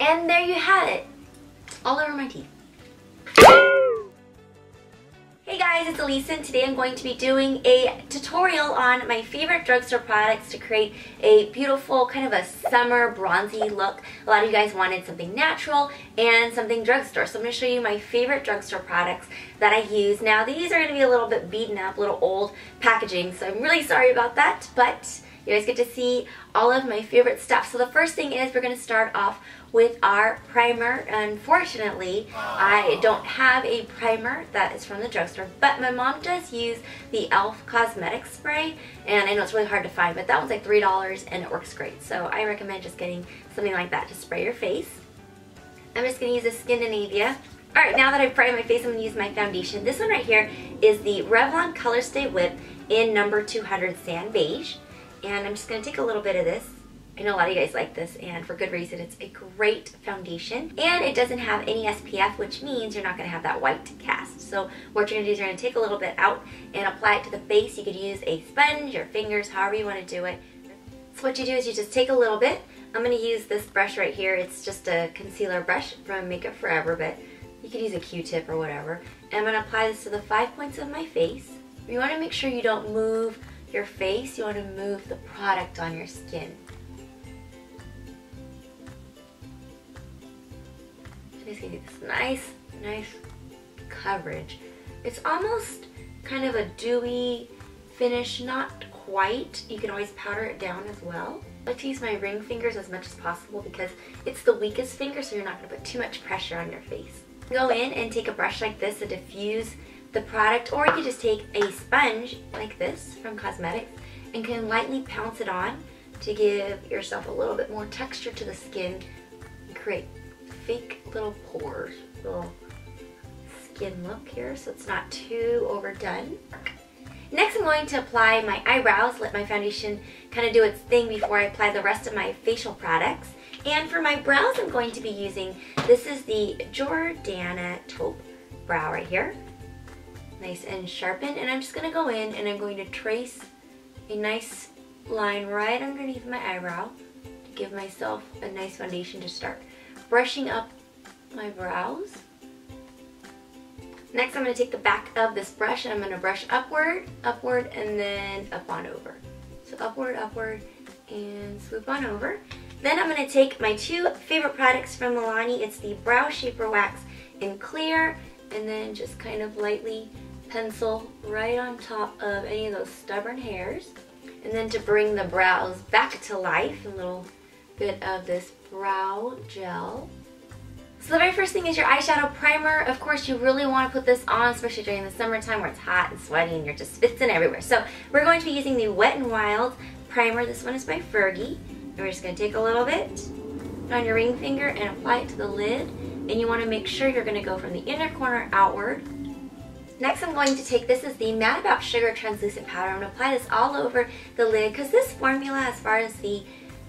And there you have it, all over my teeth. Hey guys, it's Elisa, and today I'm going to be doing a tutorial on my favorite drugstore products to create a beautiful kind of a summer bronzy look. A lot of you guys wanted something natural and something drugstore, so I'm going to show you my favorite drugstore products that I use. Now these are going to be a little bit beaten up, a little old packaging, so I'm really sorry about that, but you guys get to see all of my favorite stuff. So the first thing is we're going to start off with our primer. Unfortunately, I don't have a primer that is from the drugstore, but my mom does use the e.l.f. Cosmetics spray, and I know it's really hard to find, but that one's like $3 and it works great. So I recommend just getting something like that to spray your face. I'm just going to use this Scandinavia. Alright, now that I've primed my face, I'm going to use my foundation. This one right here is the Revlon Colorstay Whip in number 200 Sand Beige. And I'm just going to take a little bit of this. I know a lot of you guys like this, and for good reason. It's a great foundation, and it doesn't have any SPF, which means you're not going to have that white cast. So what you're going to do is you're going to take a little bit out and apply it to the face. You could use a sponge, your fingers, however you want to do it. So what you do is you just take a little bit. I'm going to use this brush right here. It's just a concealer brush from Makeup Forever, but you could use a Q-tip or whatever. And I'm going to apply this to the 5 points of my face. You want to make sure you don't move your face. You want to move the product on your skin. Just give you this nice coverage. It's almost kind of a dewy finish, not quite. You can always powder it down as well. I like to use my ring fingers as much as possible because it's the weakest finger, so you're not going to put too much pressure on your face. Go in and take a brush like this to diffuse the product, or you could just take a sponge like this from Cosmedix and can lightly pounce it on to give yourself a little bit more texture to the skin and create fake little pores, little skin look here, so it's not too overdone. Next, I'm going to apply my eyebrows, let my foundation kind of do its thing before I apply the rest of my facial products. And for my brows, I'm going to be using, this is the Jordana Taupe brow right here. Nice and sharpened, and I'm just going to go in and I'm going to trace a nice line right underneath my eyebrow to give myself a nice foundation to start brushing up my brows. Next, I'm going to take the back of this brush and I'm going to brush upward, and then up on over. So upward, and swoop on over. Then I'm going to take my two favorite products from Milani. It's the Brow Shaper Wax in clear, and then just kind of lightly pencil right on top of any of those stubborn hairs. And then to bring the brows back to life, a little bit of this brow gel. So the very first thing is your eyeshadow primer. Of course, you really want to put this on, especially during the summertime where it's hot and sweaty and you're just fitzing everywhere. So we're going to be using the Wet n Wild primer. This one is by Fergie. And we're just going to take a little bit on your ring finger and apply it to the lid. And you want to make sure you're going to go from the inner corner outward. Next, I'm going to take, this is the Mad About Sugar Translucent Powder. I'm going to apply this all over the lid because this formula, as far as the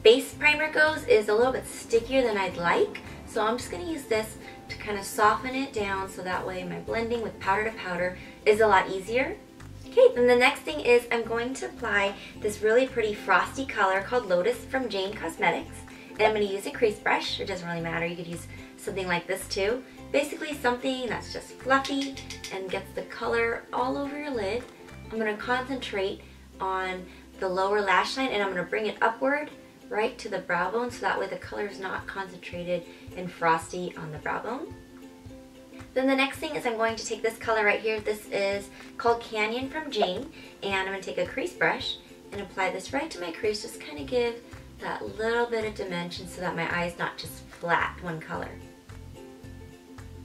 base primer goes, is a little bit stickier than I'd like. So I'm just going to use this to kind of soften it down so that way my blending with powder to powder is a lot easier. Okay, then the next thing is I'm going to apply this really pretty frosty color called Lotus from Jane Cosmetics. And I'm going to use a crease brush. It doesn't really matter. You could use something like this too. Basically something that's just fluffy and gets the color all over your lid. I'm going to concentrate on the lower lash line and I'm going to bring it upward right to the brow bone so that way the color is not concentrated and frosty on the brow bone. Then the next thing is I'm going to take this color right here. This is called Canyon from Jane, and I'm going to take a crease brush and apply this right to my crease. Just kind of give that little bit of dimension so that my eye is not just flat one color.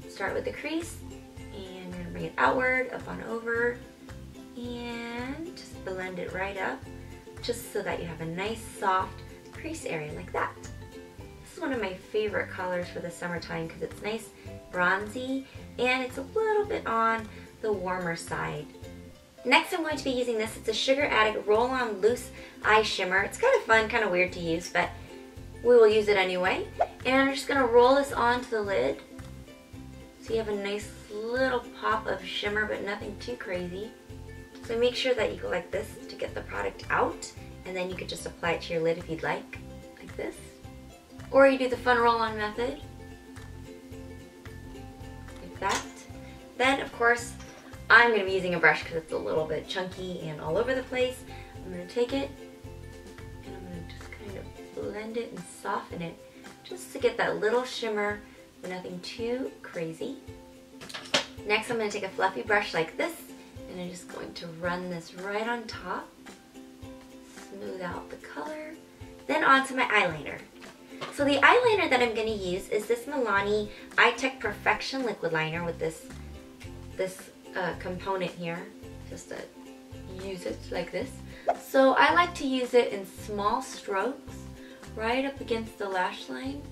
Start with the crease and I'm going to bring it outward, up on over, and just blend it right up just so that you have a nice soft crease area like that. This is one of my favorite colors for the summertime because it's nice bronzy and it's a little bit on the warmer side. Next, I'm going to be using this. It's a Sugar Addict Roll-On Loose Eye Shimmer. It's kind of fun, kind of weird to use, but we will use it anyway. And I'm just going to roll this onto the lid so you have a nice little pop of shimmer, but nothing too crazy. So make sure that you go like this to get the product out, and then you could just apply it to your lid if you'd like this. Or you do the fun roll-on method. Like that. Then, of course, I'm going to be using a brush because it's a little bit chunky and all over the place. I'm going to take it and I'm going to just kind of blend it and soften it just to get that little shimmer, but nothing too crazy. Next, I'm going to take a fluffy brush like this and I'm just going to run this right on top. Smooth out the color. Then onto my eyeliner. So the eyeliner that I'm going to use is this Milani Eye Tech Perfection Liquid Liner with this component here, just to use it like this. So I like to use it in small strokes right up against the lash line,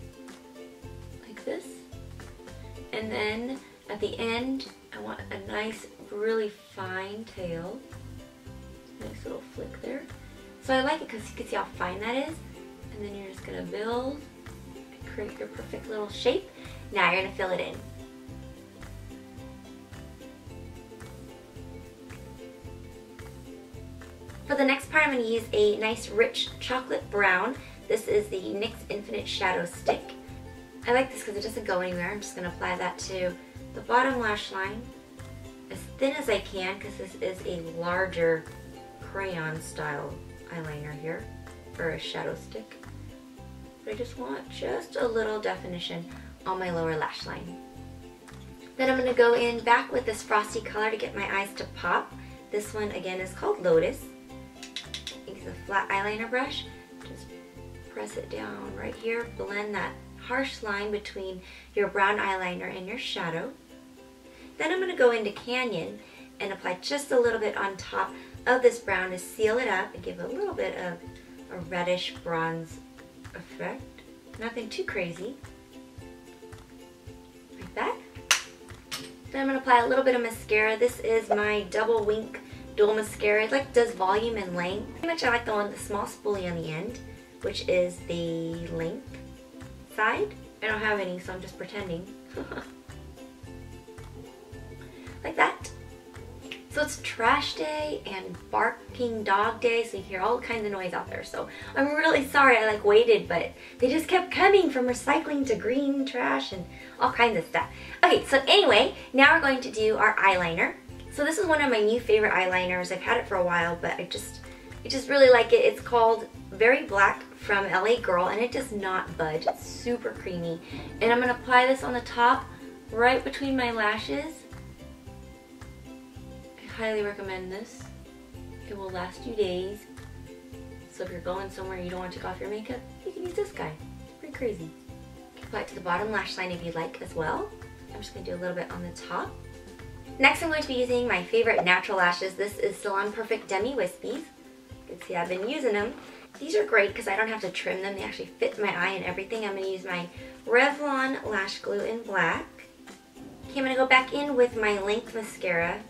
like this. And then at the end, I want a nice, really fine tail. Nice little flick there. So I like it because you can see how fine that is. And then you're just going to build and create your perfect little shape. Now you're going to fill it in. For the next part, I'm going to use a nice rich chocolate brown. This is the NYX Infinite Shadow Stick. I like this because it doesn't go anywhere. I'm just going to apply that to the bottom lash line as thin as I can because this is a larger crayon style eyeliner here, or a shadow stick. But I just want just a little definition on my lower lash line. Then I'm going to go in back with this frosty color to get my eyes to pop. This one again is called Lotus. Use a flat eyeliner brush, just press it down right here, blend that harsh line between your brown eyeliner and your shadow. Then I'm going to go into Canyon and apply just a little bit on top of this brown to seal it up and give a little bit of a reddish bronze effect. Nothing too crazy. Like that. Then I'm going to apply a little bit of mascara. This is my Double Wink Dual Mascara. It does volume and length. Pretty much I like the one with the small spoolie on the end, which is the length side. I don't have any, so I'm just pretending. Like that. So it's trash day and barking dog day, so you hear all kinds of noise out there. So I'm really sorry I waited, but they just kept coming from recycling to green trash and all kinds of stuff. Okay, so anyway, now we're going to do our eyeliner. So this is one of my new favorite eyeliners. I've had it for a while, but I just really like it. It's called Very Black from LA Girl, and it does not budge. It's super creamy. And I'm going to apply this on the top, right between my lashes. I highly recommend this. It will last you days. So if you're going somewhere and you don't want to take off your makeup, you can use this guy. It's pretty crazy. You can apply it to the bottom lash line if you'd like as well. I'm just going to do a little bit on the top. Next, I'm going to be using my favorite natural lashes. This is Salon Perfect Demi Wispies. You can see I've been using them. These are great because I don't have to trim them. They actually fit my eye and everything. I'm going to use my Revlon Lash Glue in black. Okay, I'm going to go back in with my length mascara.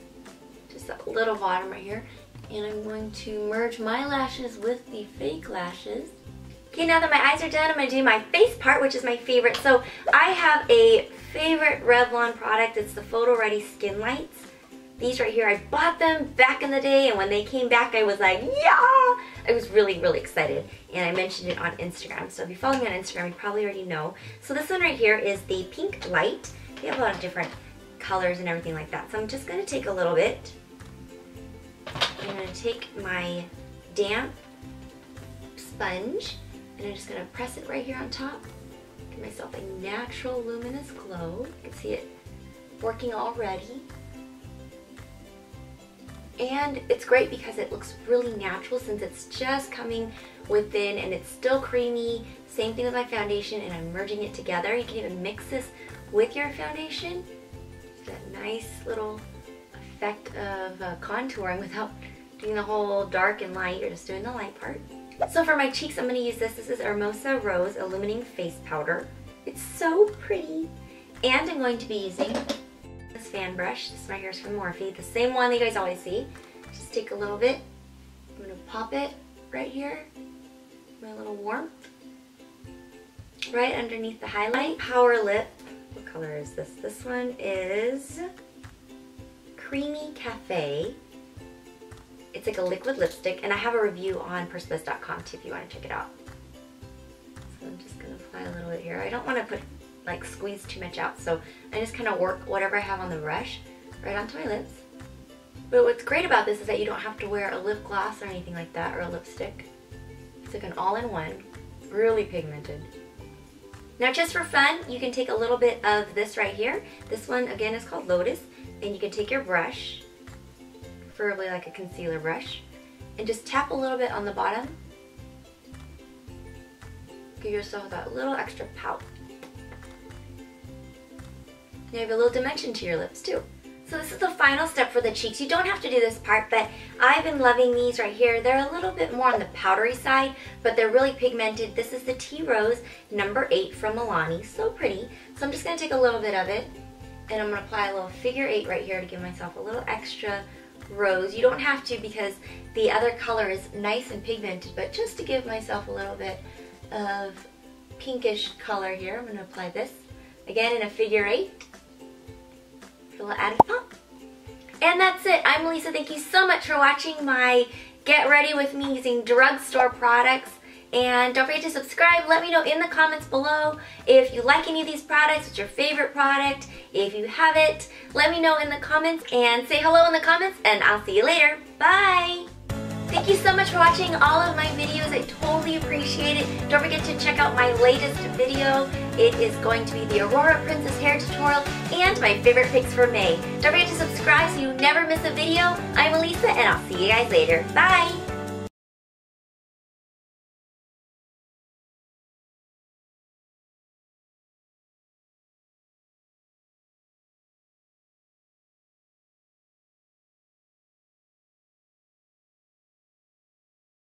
Just that little bottom right here. And I'm going to merge my lashes with the fake lashes. Okay, now that my eyes are done, I'm going to do my face part, which is my favorite. So I have a favorite Revlon product. It's the Photo Ready Skin Lights. These right here, I bought them back in the day, and when they came back, I was like, yeah! I was really, really excited, and I mentioned it on Instagram. So if you follow me on Instagram, you probably already know. So this one right here is the Pink Light. They have a lot of different colors and everything like that. So I'm just going to take a little bit. I'm going to take my damp sponge, and I'm just going to press it right here on top. Give myself a natural luminous glow. You can see it working already. And it's great because it looks really natural since it's just coming within and it's still creamy. Same thing with my foundation, and I'm merging it together. You can even mix this with your foundation. That nice little effect of contouring without doing the whole dark and light. You're just doing the light part. So for my cheeks, I'm going to use this. This is Hermosa Rose Illuminating Face Powder. It's so pretty. And I'm going to be using this fan brush. This right here is from Morphe. The same one that you guys always see. Just take a little bit. I'm going to pop it right here. My little warmth. Right underneath the highlight. Power Lip. What color is this? This one is Creamy Cafe. It's like a liquid lipstick, and I have a review on Pursebuzz.com too if you want to check it out. So So I'm just going to apply a little bit here. I don't want to put, like, squeeze too much out, so I just kind of work whatever I have on the brush right onto my lips. But what's great about this is that you don't have to wear a lip gloss or anything like that, or a lipstick. It's like an all-in-one, really pigmented. Now just for fun, you can take a little bit of this right here. This one, again, is called Lotus. And you can take your brush, preferably like a concealer brush, and just tap a little bit on the bottom. Give yourself that little extra pout. You have a little dimension to your lips too. So this is the final step for the cheeks. You don't have to do this part, but I've been loving these right here. They're a little bit more on the powdery side, but they're really pigmented. This is the Tea Rose number 8 from Milani. So pretty. So I'm just going to take a little bit of it, and I'm going to apply a little figure 8 right here to give myself a little extra rose. You don't have to because the other color is nice and pigmented, but just to give myself a little bit of pinkish color here, I'm going to apply this. Again in a figure 8. A little added pop. And that's it. I'm Lisa. Thank you so much for watching my Get Ready With Me using drugstore products. And don't forget to subscribe. Let me know in the comments below if you like any of these products, what's your favorite product. If you have it, let me know in the comments and say hello in the comments, and I'll see you later. Bye! Thank you so much for watching all of my videos. I totally appreciate it. Don't forget to check out my latest video. It is going to be the Aurora Princess hair tutorial and my favorite picks for May. Don't forget to subscribe so you never miss a video. I'm Elisa, and I'll see you guys later. Bye!